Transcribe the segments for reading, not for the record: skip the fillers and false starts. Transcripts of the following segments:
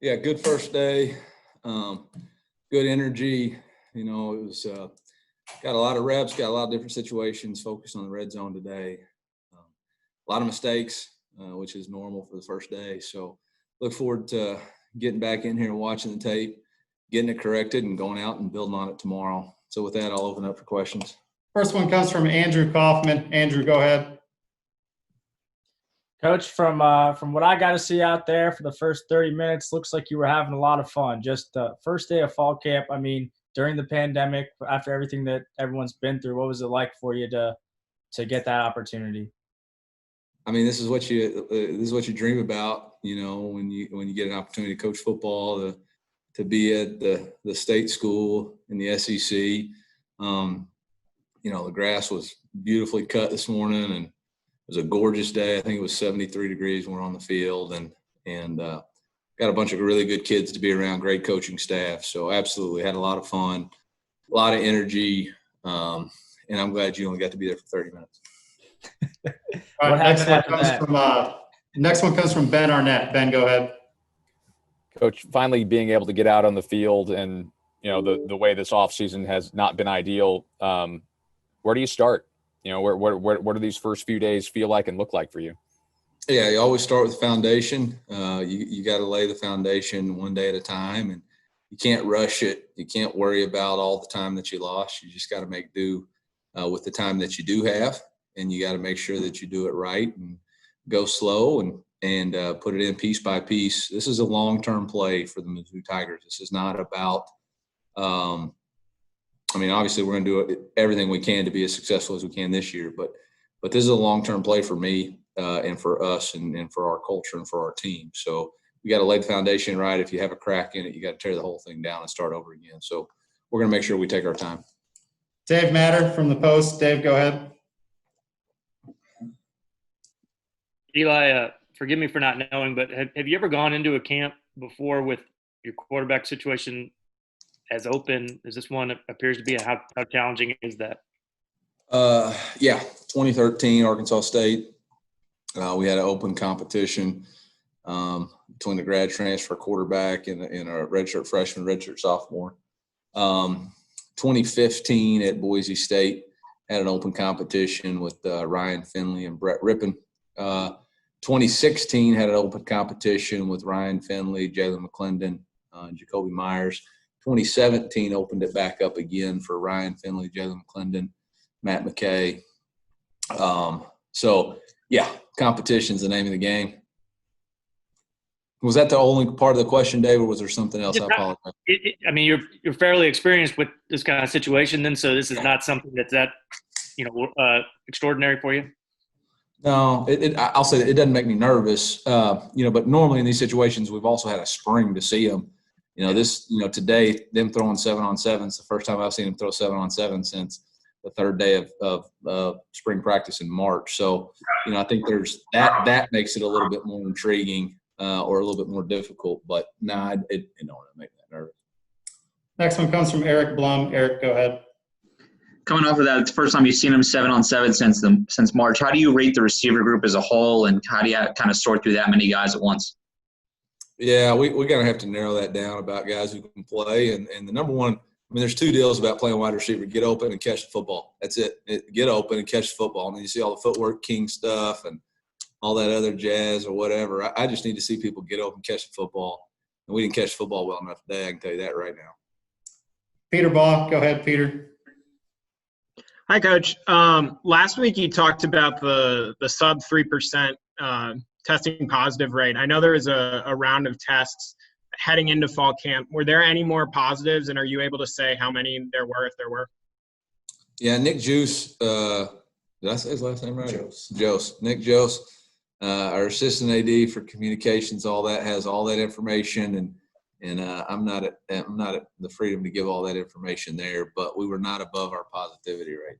Yeah, good first day. Good energy. It was got a lot of reps, got a lot of different situations. Focused on the red zone today. A lot of mistakes, which is normal for the first day. So look forward to getting back in here and watching the tape, getting it corrected, and going out and building on it tomorrow. So with that, I'll open up for questions. First one comes from Andrew Kaufman. Andrew, go ahead. Coach, from what I got to see out there for the first 30 minutes, looks like you were having a lot of fun. Just the first day of fall camp. I mean, during the pandemic, after everything that everyone's been through, what was it like for you to get that opportunity? I mean, this is what you dream about, when you get an opportunity to coach football, to be at the state school in the SEC. The grass was beautifully cut this morning, and it was a gorgeous day. I think it was 73 degrees when we're on the field, and got a bunch of really good kids to be around, great coaching staff. So absolutely had a lot of fun, a lot of energy, and I'm glad you only got to be there for 30 minutes. All right, next one comes from Ben Arnett. Ben, go ahead. Coach, finally being able to get out on the field, and the way this offseason has not been ideal. Where do you start? What do these first few days feel like and look like for you? Yeah, you always start with the foundation. You got to lay the foundation one day at a time, and you can't rush it. You can't worry about all the time that you lost. You just got to make do with the time that you do have, and you got to make sure that you do it right and go slow and put it in piece by piece. This is a long-term play for the Mizzou Tigers. This is not about obviously we're going to do everything we can to be as successful as we can this year, but this is a long-term play for me and for us and for our culture and for our team. So you got to lay the foundation right. If you have a crack in it, you got to tear the whole thing down and start over again. So we're going to make sure we take our time. Dave Matter from the Post. Dave, go ahead. Eli, forgive me for not knowing, but have you ever gone into a camp before with your quarterback situation as open as this one appears to be? How challenging is that? 2013 Arkansas State. We had an open competition between the grad transfer quarterback and a redshirt freshman, redshirt sophomore. 2015 at Boise State had an open competition with Ryan Finley and Brett Rippon. 2016 had an open competition with Ryan Finley, Jalen McClendon, and Jacoby Myers. 2017 opened it back up again for Ryan Finley, Jalen McClendon, Matt McKay. Competition's the name of the game. Was that the only part of the question, Dave, or was there something else? I apologize. You're fairly experienced with this kind of situation, then, so this is not something that's extraordinary for you? No, I'll say that it doesn't make me nervous, but normally in these situations, we've also had a spring to see them. Today, them throwing 7-on-7 is the first time I've seen them throw 7-on-7 since the third day of spring practice in March. So, I think there's that makes it a little bit more intriguing or a little bit more difficult. But it don't make that nervous. Next one comes from Eric Blum. Eric, go ahead. Coming off of that, it's the first time you've seen them 7-on-7 since March. How do you rate the receiver group as a whole, and how do you kind of sort through that many guys at once? Yeah, we're going to have to narrow that down about guys who can play. And the number one, there's two deals about playing wide receiver: get open and catch the football. That's it. Get open and catch the football. And then you see all the footwork king stuff and all that other jazz or whatever. I just need to see people get open, catch the football. And we didn't catch the football well enough today. I can tell you that right now. Peter Baugh, go ahead, Peter. Hi, Coach. Last week you talked about the sub 3% testing positive rate. I know there was a round of tests heading into fall camp. Were there any more positives, and are you able to say how many there were, if there were? Yeah, Nick Juice, did I say his last name right? Jose. Nick Jose, our assistant AD for communications, all that, has all that information, and I'm not at the freedom to give all that information there, but we were not above our positivity rate.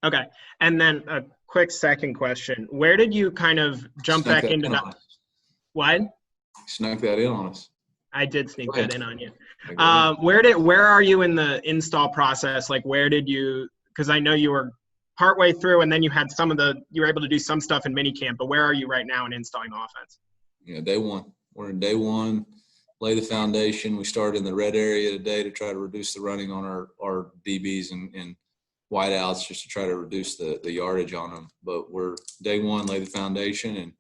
Okay, and then a quick second question: where did you kind of jump back into that? What? Snuck that in on us. I did sneak that in on you. Where are you in the install process? Like, where did you? Because I know you were partway through, and then you had you were able to do some stuff in minicamp. But where are you right now in installing the offense? Yeah, day one. We're in day one. lay the foundation. We started in the red area today to try to reduce the running on our DBs and wideouts, just to try to reduce the yardage on them. But we're day one, lay the foundation, and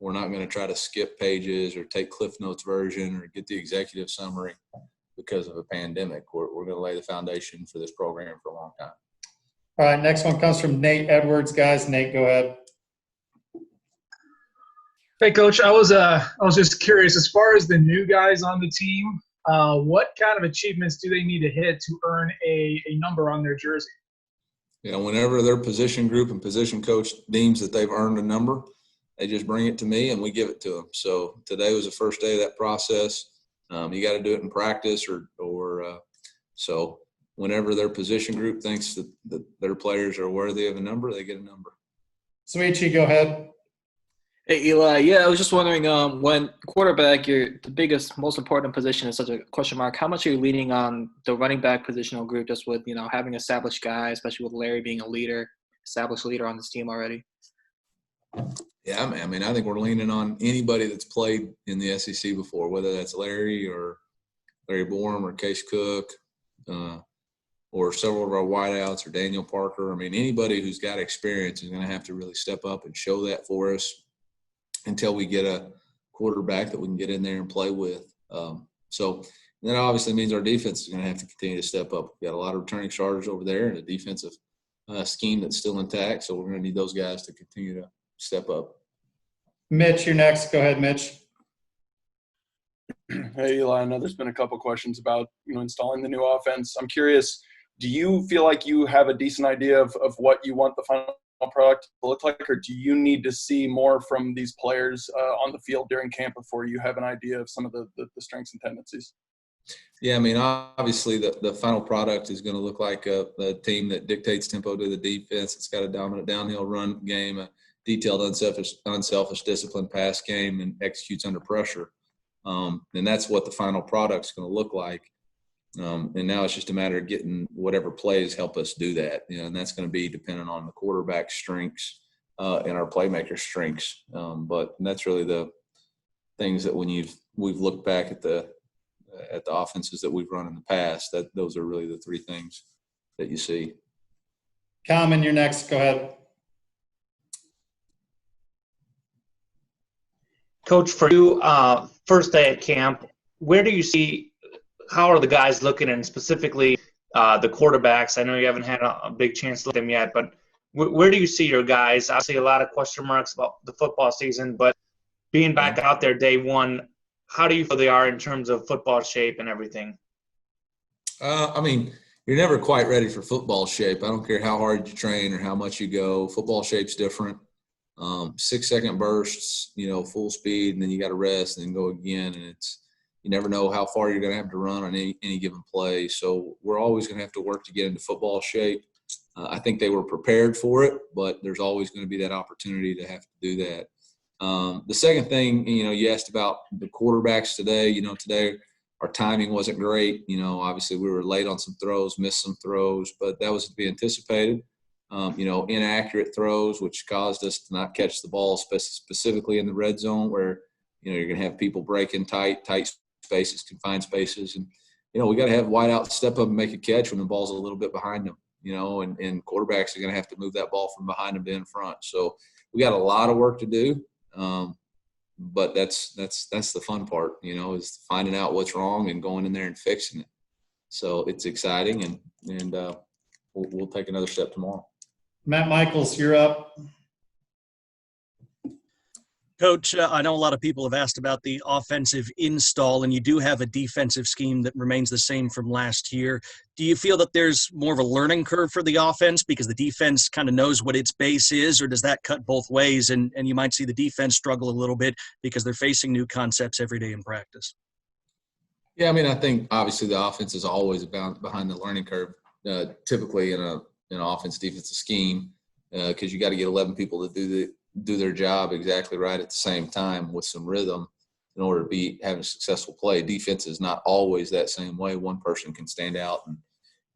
we're not going to try to skip pages or take Cliff Notes version or get the executive summary because of a pandemic. We're going to lay the foundation for this program for a long time. All right, next one comes from Nate Edwards. Guys, Nate, go ahead. Hey, Coach, I was just curious, as far as the new guys on the team, what kind of achievements do they need to hit to earn a number on their jersey? Whenever their position group and position coach deems that they've earned a number, they just bring it to me and we give it to them. So today was the first day of that process. You got to do it in practice so whenever their position group thinks that their players are worthy of a number, they get a number. Sweetie, go ahead. Hey, Eli. Yeah, I was just wondering, when quarterback, the biggest, most important position is such a question mark, how much are you leaning on the running back positional group, just with, having established guys, especially with Larry being established leader on this team already? Yeah, I mean, I think we're leaning on anybody that's played in the SEC before, whether that's Larry or Larry Borum or Case Cook or several of our wideouts or Daniel Parker. I mean, anybody who's got experience is going to have to really step up and show that for us until we get a quarterback that we can get in there and play with. So that obviously means our defense is going to have to continue to step up. We've got a lot of returning starters over there and a defensive scheme that's still intact, so we're going to need those guys to continue to step up. Mitch, you're next. Go ahead, Mitch. Hey, Eli, I know there's been a couple questions about, installing the new offense. I'm curious, do you feel like you have a decent idea of what you want the final product to look like, or do you need to see more from these players on the field during camp before you have an idea of some of the strengths and tendencies? Yeah, I mean, obviously the final product is going to look like a team that dictates tempo to the defense. It's got a dominant downhill run game, a detailed, unselfish disciplined pass game, and executes under pressure. And that's what the final product's going to look like. And now it's just a matter of getting whatever plays help us do that. And that's going to be dependent on the quarterback's strengths and our playmaker strengths. But that's really the things that when we've looked back at the offenses that we've run in the past, that those are really the three things that you see. Common, you're next. Go ahead. Coach, for you, first day at camp, where do you see – how are the guys looking, and specifically the quarterbacks? I know you haven't had a big chance to look at them yet, but where do you see your guys? Obviously, a lot of question marks about the football season, but being back out there day one, how do you feel they are in terms of football shape and everything? I mean, you're never quite ready for football shape. I don't care how hard you train or how much you go. Football shape's different. 6-second bursts, full speed, and then you got to rest and then go again. And you never know how far you're going to have to run on any given play. So we're always going to have to work to get into football shape. I think they were prepared for it, but there's always going to be that opportunity to have to do that. The second thing, you asked about the quarterbacks today. Today our timing wasn't great. Obviously we were late on some throws, missed some throws, but that was to be anticipated. Inaccurate throws, which caused us to not catch the ball, specifically in the red zone where, you're going to have people breaking tight spaces, confined spaces. And, we got to have wideouts step up and make a catch when the ball's a little bit behind them, and quarterbacks are going to have to move that ball from behind them to in front. So we got a lot of work to do. But that's the fun part, is finding out what's wrong and going in there and fixing it. So it's exciting, and we'll take another step tomorrow. Matt Michaels, you're up. Coach, I know a lot of people have asked about the offensive install, and you do have a defensive scheme that remains the same from last year. Do you feel that there's more of a learning curve for the offense because the defense kind of knows what its base is, or does that cut both ways, and you might see the defense struggle a little bit because they're facing new concepts every day in practice? Yeah, I mean, I think obviously the offense is always behind the learning curve, typically in an offense-defensive scheme, because you got to get 11 people to do their job exactly right at the same time with some rhythm in order to be having a successful play. Defense is not always that same way. One person can stand out and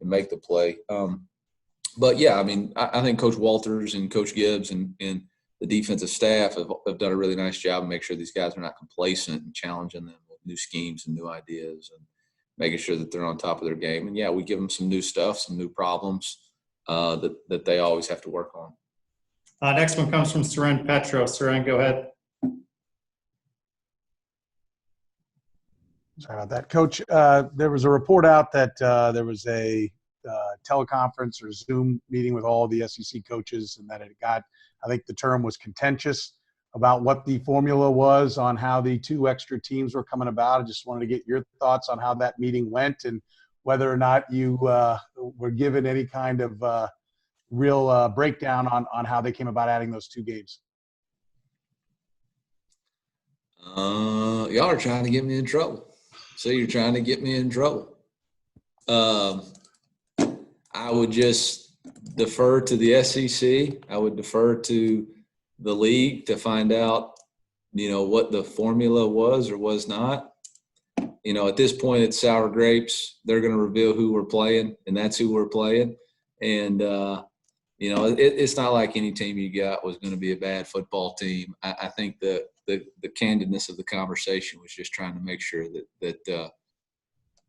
make the play. But, yeah, I mean, I think Coach Walters and Coach Gibbs and the defensive staff have done a really nice job of making sure these guys are not complacent and challenging them new schemes and new ideas, and making sure that they're on top of their game. And yeah, we give them some new stuff, some new problems that they always have to work on. Next one comes from Seren Petro. Seren, go ahead. Sorry about that. Coach, there was a report out that there was a teleconference or Zoom meeting with all the SEC coaches, and that it got, I think the term was contentious about what the formula was on how the 2 extra teams were coming about. I just wanted to get your thoughts on how that meeting went and whether or not you were given any kind of real breakdown on how they came about adding those 2 games. Y'all are trying to get me in trouble. So you're trying to get me in trouble. I would just defer to the SEC. I would defer to the league to find out, what the formula was or was not. At this point, it's sour grapes. They're going to reveal who we're playing, and that's who we're playing. And, it's not like any team you got was going to be a bad football team. I think the candidness of the conversation was just trying to make sure that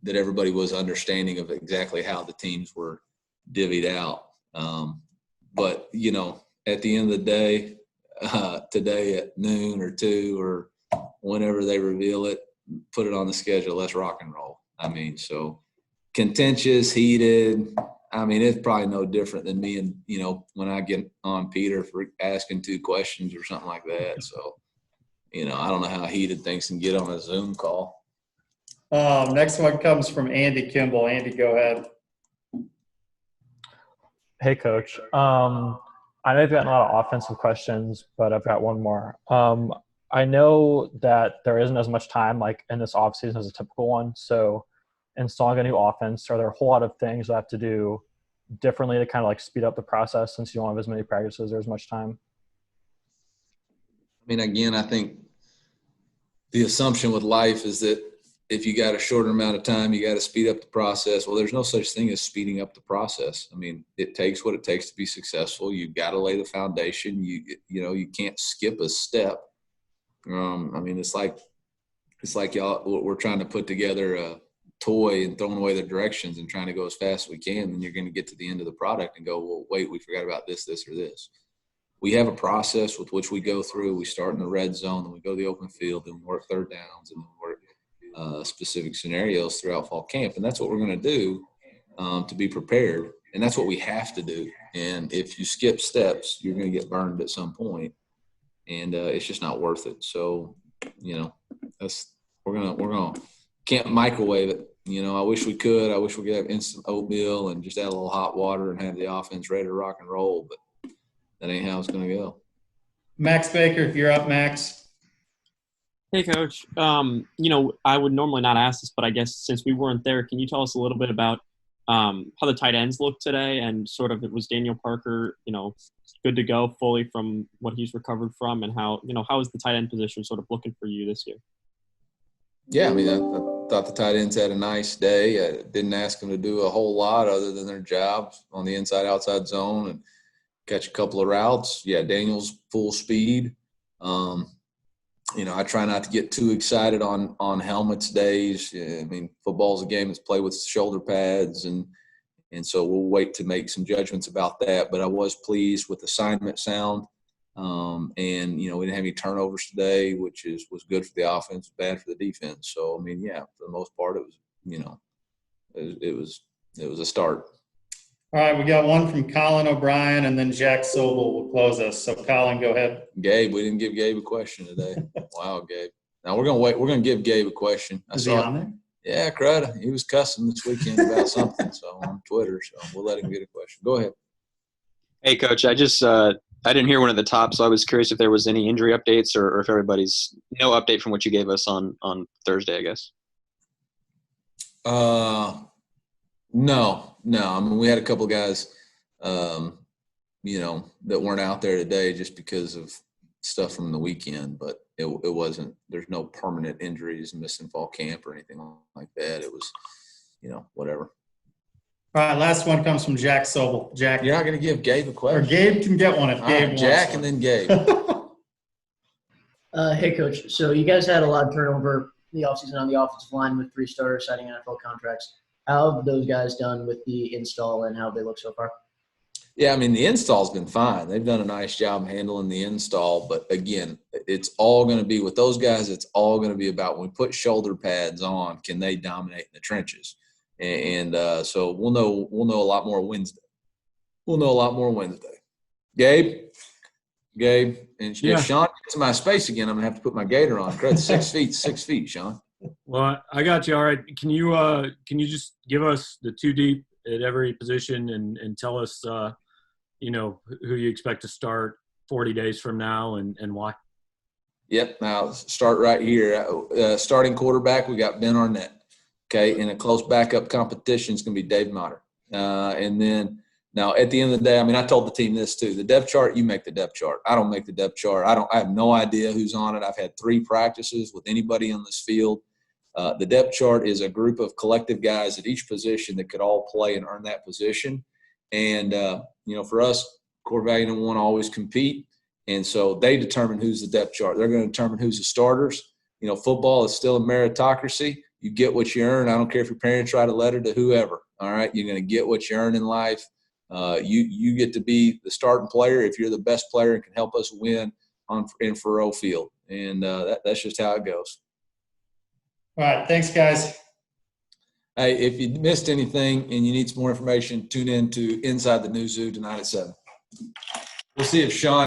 everybody was understanding of exactly how the teams were divvied out. But, at the end of the day, today at noon or 2 or whenever they reveal it, put it on the schedule. Let's rock and roll. So contentious, heated. It's probably no different than me and, when I get on Peter for asking 2 questions or something like that. So, I don't know how heated things can get on a Zoom call. Next one comes from Andy Kimball. Andy, go ahead. Hey, Coach. I know you've gotten a lot of offensive questions, but I've got one more. I know that there isn't as much time like in this offseason as a typical one. So installing a new offense, are there a whole lot of things you have to do differently to kind of like speed up the process since you don't have as many practices or as much time? Again, I think the assumption with life is that if you got a shorter amount of time, you got to speed up the process. Well, there's no such thing as speeding up the process. It takes what it takes to be successful. You got to lay the foundation. You can't skip a step. It's like y'all, we're trying to put together a toy and throwing away the directions and trying to go as fast as we can. Then you're going to get to the end of the product and go, well, wait, we forgot about this, or this. We have a process with which we go through. We start in the red zone, then we go to the open field, then we work third downs, and then we work specific scenarios throughout fall camp. And that's what we're going to do to be prepared. And that's what we have to do. And if you skip steps, you're going to get burned at some point. And it's just not worth it. So, we're going to can't microwave it. I wish we could. I wish we could have instant oatmeal and just add a little hot water and have the offense ready to rock and roll. But that ain't how it's going to go. Max Baker, if you're up, Max. Hey, Coach. I would normally not ask this, but I guess since we weren't there, can you tell us a little bit about how the tight ends looked today and sort of it was Daniel Parker, good to go fully from what he's recovered from, and how is the tight end position sort of looking for you this year? Yeah, I thought the tight ends had a nice day. I didn't ask them to do a whole lot other than their jobs on the inside-outside zone and catch a couple of routes. Yeah, Daniel's full speed. I try not to get too excited on helmets days. Football's a game that's played with shoulder pads, and so we'll wait to make some judgments about that. But I was pleased with assignment sound. And we didn't have any turnovers today, which was good for the offense, bad for the defense. So, for the most part, it was it was a start. All right, we got one from Colin O'Brien, and then Jack Sobel will close us. So, Colin, go ahead. Gabe, we didn't give Gabe a question today. Wow, Gabe. Now we're gonna wait. We're gonna give Gabe a question. Is he on there? Yeah, Crud. He was cussing this weekend about something, so on Twitter. So we'll let him get a question. Go ahead. Hey, Coach. I didn't hear one at the top, so I was curious if there was any injury updates or if everybody's no update from what you gave us on Thursday, I guess. No. We had a couple of guys, that weren't out there today just because of stuff from the weekend, but it wasn't. There's no permanent injuries, missing fall camp or anything like that. It was, whatever. All right, last one comes from Jack Sobel. Jack. You're not going to give Gabe a question? Or Gabe can get one if Gabe wants Jack one. And then Gabe. Hey, Coach. So you guys had a lot of turnover the offseason on the offensive line with 3 starters signing NFL contracts. How have those guys done with the install and how have they look so far? Yeah, I mean, the install's been fine. They've done a nice job handling the install. But, again, it's all going to be – with those guys, it's all going to be about when we put shoulder pads on, can they dominate in the trenches? And so we'll know a lot more Wednesday. Gabe, and Yeah. if Sean gets in my space again, I'm going to have to put my gator on. That's 6 feet, Sean. Well, I got you. All right. Can you just give us the 2 deep at every position and tell us, who you expect to start 40 days from now and why? Yep. Now start right here. Starting quarterback, we got Ben Arnett. Okay. In a close backup competition, it's going to be Dave Motter. And then now at the end of the day, I mean, I told the team this too, the depth chart, you make the depth chart. I don't make the depth chart. I have no idea who's on it. I've had 3 practices with anybody on this field. The depth chart is a group of collective guys at each position that could all play and earn that position. And, for us, quarterback and one always compete. And so they determine who's the depth chart. They're going to determine who's the starters. Football is still a meritocracy. You get what you earn. I don't care if your parents write a letter to whoever. All right. You're going to get what you earn in life. You get to be the starting player if you're the best player and can help us win in Faroe Field. And that's just how it goes. All right. Thanks, guys. Hey, if you missed anything and you need some more information, tune in to Inside the New Zoo tonight at 7. We'll see if Sean